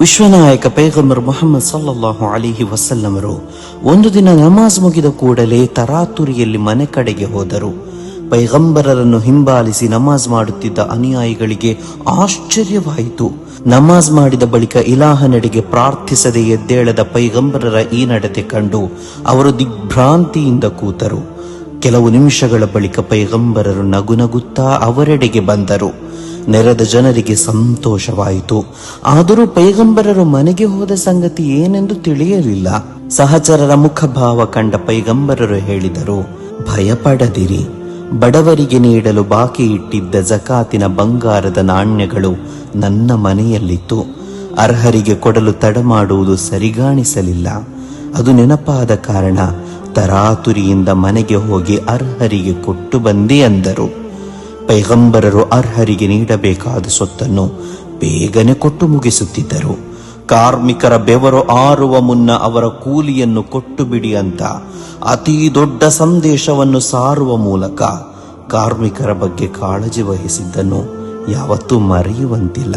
ವಿಶ್ವನಾಯಕ ಪೈಗಂಬರ್ ಮುಹಮ್ಮದ್ ಸಲ್ಲಲ್ಲಾಹು ಅಲೈಹಿ ವಸಲ್ಲಮರು ಒಂದು ದಿನ ನಮಾಜ್ ಮುಗಿದ ಕೂಡಲೇ ತರಾತುರಿಯಲ್ಲಿ ಮನೆ ಕಡೆಗೆ ಹೋದರು. ಪೈಗಂಬರರನ್ನು ಹಿಂಬಾಲಿಸಿ ನಮಾಜ್ ಮಾಡುತ್ತಿದ್ದ ಅನುಯಾಯಿಗಳಿಗೆ ಆಶ್ಚರ್ಯವಾಯಿತು. ನಮಾಜ್ ಮಾಡಿದ ಬಳಿಕ ಇಲಾಹನೆಡೆಗೆ ಪ್ರಾರ್ಥಿಸದೆ ಎದ್ದೇಳದ ಪೈಗಂಬರರ ಈ ನಡತೆ ಕಂಡು ಅವರು ದಿಗ್ಭ್ರಾಂತಿಯಿಂದ ಕೂತರು. ಕೆಲವು ನಿಮಿಷಗಳ ಬಳಿಕ ಪೈಗಂಬರರು ನಗುನಗುತ್ತಾ ಅವರೆಡೆಗೆ ಬಂದರು. ನೆರೆದ ಜನರಿಗೆ ಸಂತೋಷವಾಯಿತು. ಆದರೂ ಪೈಗಂಬರರು ಮನೆಗೆ ಹೋದ ಸಂಗತಿ ಏನೆಂದು ತಿಳಿಯಲಿಲ್ಲ. ಸಹಚರರ ಮುಖಭಾವ ಕಂಡ ಪೈಗಂಬರರು ಹೇಳಿದರು, ಭಯಪಡದಿರಿ, ಬಡವರಿಗೆ ನೀಡಲು ಬಾಕಿ ಇಟ್ಟಿದ್ದ ಜಕಾತಿನ ಬಂಗಾರದ ನಾಣ್ಯಗಳು ನನ್ನ ಮನೆಯಲ್ಲಿತ್ತು. ಅರ್ಹರಿಗೆ ಕೊಡಲು ತಡ ಮಾಡುವುದು ಸರಿಗಾಣಿಸಲಿಲ್ಲ. ಅದು ನೆನಪಾದ ಕಾರಣ ತರಾತುರಿಯಿಂದ ಮನೆಗೆ ಹೋಗಿ ಅರ್ಹರಿಗೆ ಕೊಟ್ಟು ಬಂದೆ ಅಂದರು. ಪೈಗಂಬರರು ಅರ್ಹರಿಗೆ ನೀಡಬೇಕಾದ ಸೊತ್ತನ್ನು ಬೇಗನೆ ಕೊಟ್ಟು ಮುಗಿಸುತ್ತಿದ್ದರು. ಕಾರ್ಮಿಕರ ಬೆವರು ಆರುವ ಮುನ್ನ ಅವರ ಕೂಲಿಯನ್ನು ಕೊಟ್ಟು ಬಿಡಿ ಅಂತ ಅತಿ ದೊಡ್ಡ ಸಂದೇಶವನ್ನು ಸಾರುವ ಮೂಲಕ ಕಾರ್ಮಿಕರ ಬಗ್ಗೆ ಕಾಳಜಿ ವಹಿಸಿದ್ದನ್ನು ಯಾವತ್ತೂ ಮರೆಯುವಂತಿಲ್ಲ.